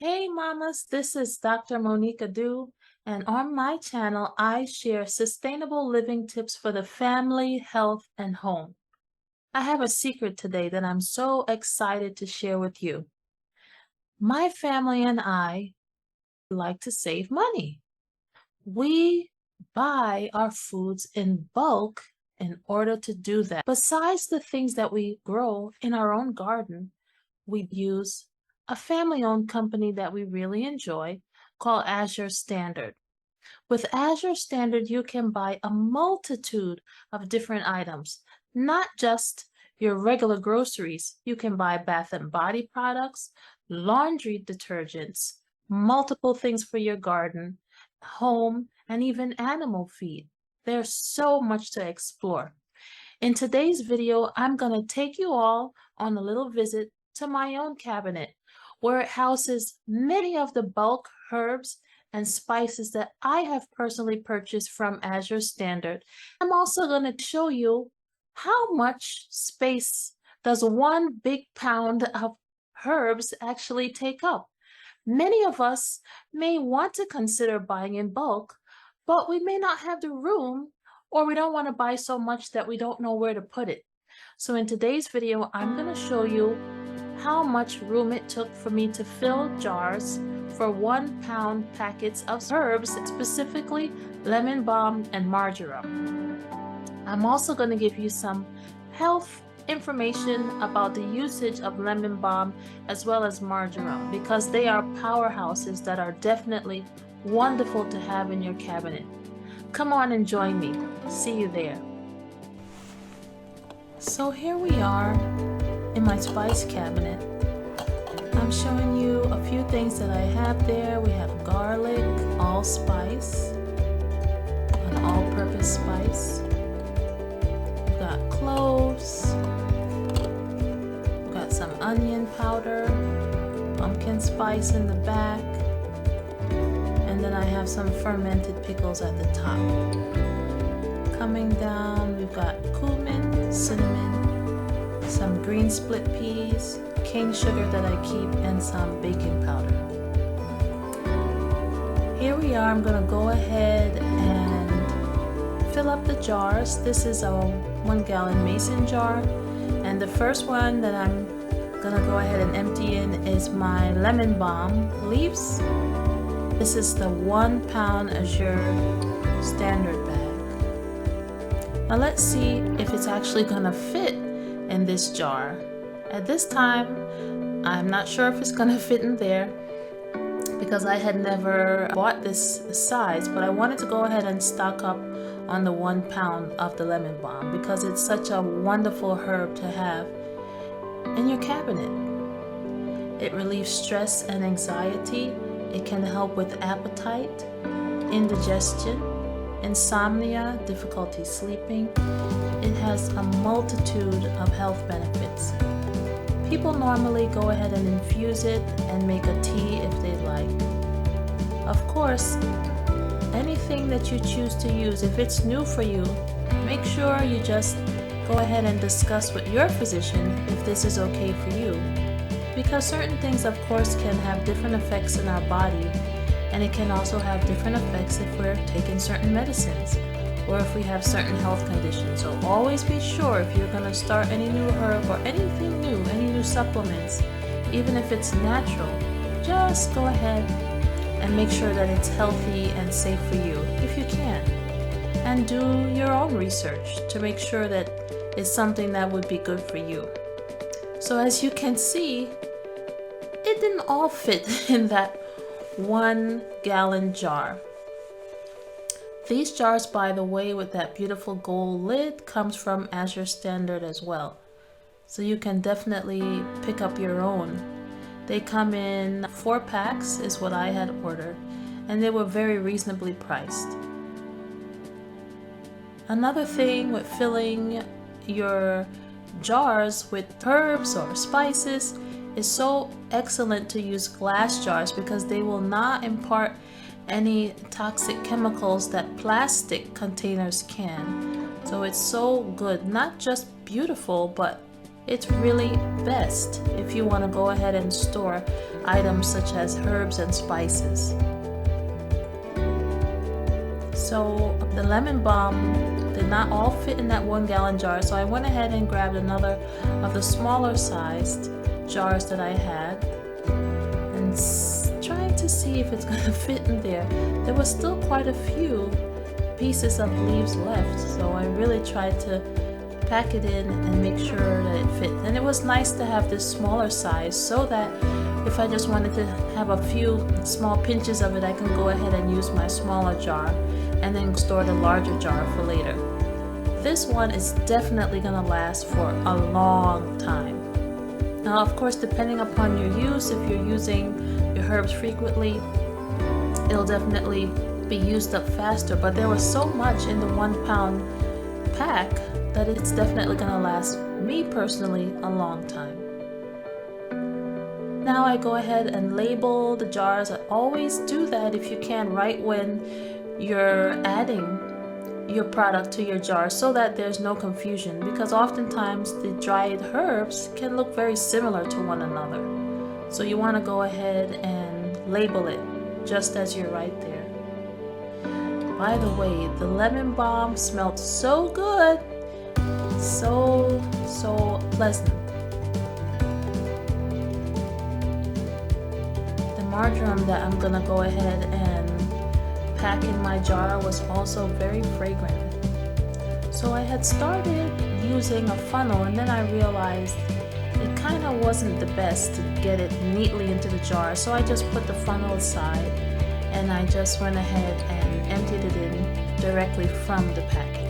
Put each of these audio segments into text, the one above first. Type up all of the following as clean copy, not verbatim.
Hey mamas, this is Dr. Monica Du, and on my channel, I share sustainable living tips for the family, health, and home. I have a secret today that I'm so excited to share with you. My family and I like to save money. We buy our foods in bulk in order to do that. Besides the things that we grow in our own garden, we use a family-owned company that we really enjoy called Azure Standard. With Azure Standard, you can buy a multitude of different items, not just your regular groceries. You can buy bath and body products, laundry detergents, multiple things for your garden, home, and even animal feed. There's so much to explore. In today's video, I'm going to take you all on a little visit to my own cabinet, where it houses many of the bulk herbs and spices that I have personally purchased from Azure Standard. I'm also going to show you how much space does 1 big pound of herbs actually take up. Many of us may want to consider buying in bulk, but we may not have the room, or we don't want to buy so much that we don't know where to put it. So in today's video, I'm going to show you how much room it took for me to fill jars for 1 pound packets of herbs, specifically lemon balm and marjoram. I'm also going to give you some health information about the usage of lemon balm as well as marjoram, because they are powerhouses that are definitely wonderful to have in your cabinet. Come on and join me. See you there. So here we are in my spice cabinet. I'm showing you a few things that I have there. We have garlic, allspice, an all-purpose spice. We've got cloves. We've got some onion powder, pumpkin spice in the back, and then I have some fermented pickles at the top. Coming down, we've got cumin, cinnamon, some green split peas, cane sugar that I keep, and some baking powder. Here we are. I'm going to go ahead and fill up the jars. This is a 1-gallon mason jar, and the first one that I'm going to go ahead and empty in is my lemon balm leaves. This is the 1-pound Azure Standard bag. Now let's see if it's actually going to fit in this jar. At this time, I'm not sure if it's going to fit in there because I had never bought this size, but I wanted to go ahead and stock up on the 1 pound of the lemon balm because it's such a wonderful herb to have in your cabinet. It relieves stress and anxiety. It can help with appetite, indigestion, insomnia, difficulty sleeping. It has a multitude of health benefits. People normally go ahead and infuse it and make a tea if they'd like. Of course, anything that you choose to use, if it's new for you, make sure you just go ahead and discuss with your physician if this is okay for you. Because certain things, of course, can have different effects in our body, and it can also have different effects if we're taking certain medicines or if we have certain health conditions. So always be sure if you're going to start any new herb or anything new, any new supplements, even if it's natural, just go ahead and make sure that it's healthy and safe for you if you can. And do your own research to make sure that it's something that would be good for you. So as you can see, it didn't all fit in that 1-gallon jar. These jars, by the way, with that beautiful gold lid, comes from Azure Standard as well. So you can definitely pick up your own. They come in 4 packs is what I had ordered, and they were very reasonably priced. Another thing with filling your jars with herbs or spices is so excellent to use glass jars because they will not impart any toxic chemicals that plastic containers can. So it's so good, not just beautiful, but it's really best if you want to go ahead and store items such as herbs and spices. So the lemon balm did not all fit in that 1 gallon jar, so I went ahead and grabbed another of the smaller sized jars that I had and trying to see if it's going to fit in there. There was still quite a few pieces of leaves left, so I really tried to pack it in and make sure that it fit. And it was nice to have this smaller size so that if I just wanted to have a few small pinches of it, I can go ahead and use my smaller jar and then store the larger jar for later. This one is definitely going to last for a long time. Now, of course, depending upon your use, if you're using your herbs frequently, it'll definitely be used up faster, but there was so much in the 1 pound pack that it's definitely going to last me personally a long time. Now I go ahead and label the jars. I always do that if you can right when you're adding your product to your jar so that there's no confusion, because oftentimes the dried herbs can look very similar to one another. So you want to go ahead and label it just as you're right there. By the way, the lemon balm smelled so good, so pleasant. The marjoram that I'm gonna go ahead and pack in my jar was also very fragrant. So I had started using a funnel, and then I realized it kind of wasn't the best to get it neatly into the jar, so I just put the funnel aside and I just went ahead and emptied it in directly from the package.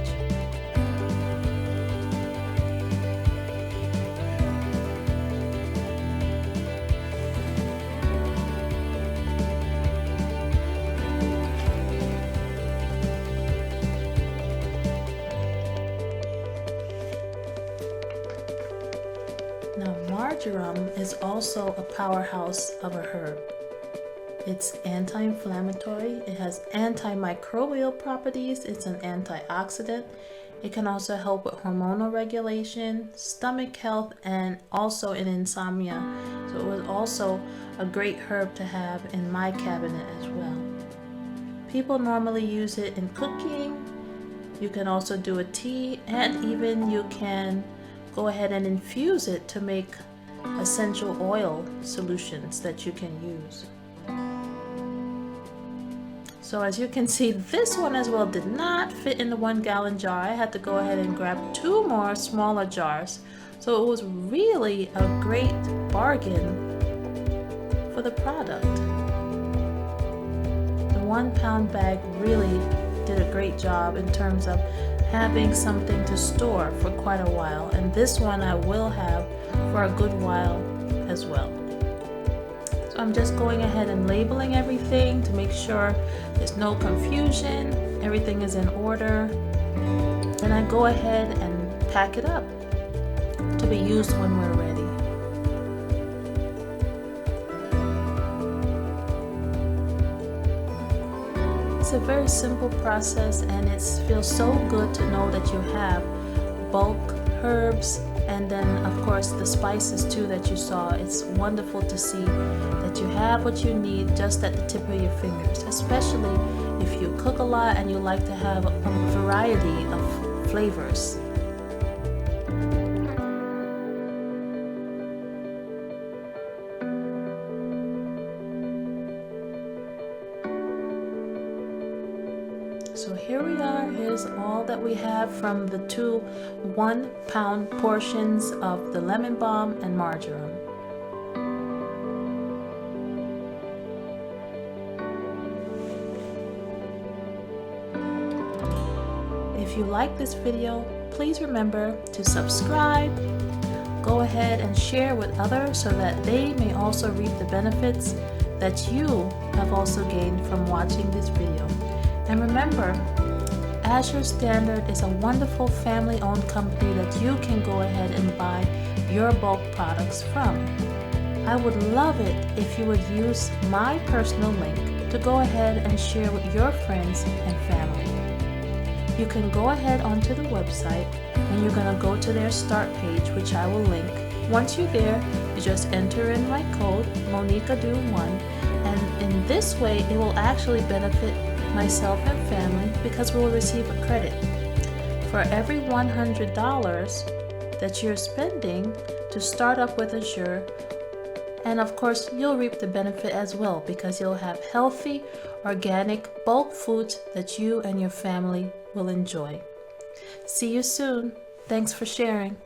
Now, marjoram is also a powerhouse of a herb. It's anti-inflammatory, it has antimicrobial properties, it's an antioxidant. It can also help with hormonal regulation, stomach health, and also in insomnia. So it was also a great herb to have in my cabinet as well. People normally use it in cooking. You can also do a tea, and even you can go ahead and infuse it to make essential oil solutions that you can use. So as you can see, this one as well did not fit in the 1 gallon jar. I had to go ahead and grab 2 more smaller jars. So it was really a great bargain for the product. The 1 pound bag really did a great job in terms of having something to store for quite a while, and this one I will have for a good while as well. So I'm just going ahead and labeling everything to make sure there's no confusion, everything is in order. Then I go ahead and pack it up to be used when we're ready. It's a very simple process, and it feels so good to know that you have bulk herbs and then of course the spices too that you saw. It's wonderful to see that you have what you need just at the tip of your fingers, especially if you cook a lot and you like to have a variety of flavors. So here we are. Here's all that we have from the 2 1 pound portions of the lemon balm and marjoram. If you like this video, please remember to subscribe. Go ahead and share with others so that they may also reap the benefits that you have also gained from watching this video. And remember, Azure Standard is a wonderful family-owned company that you can go ahead and buy your bulk products from. I would love it if you would use my personal link to go ahead and share with your friends and family. You can go ahead onto the website and you're gonna go to their start page, which I will link. Once you're there, you just enter in my code, MonicaDo1, and in this way, it will actually benefit myself and family because we'll receive a credit. For every $100 that you're spending to start up with Azure, and of course, you'll reap the benefit as well because you'll have healthy, organic, bulk foods that you and your family will enjoy. See you soon. Thanks for sharing.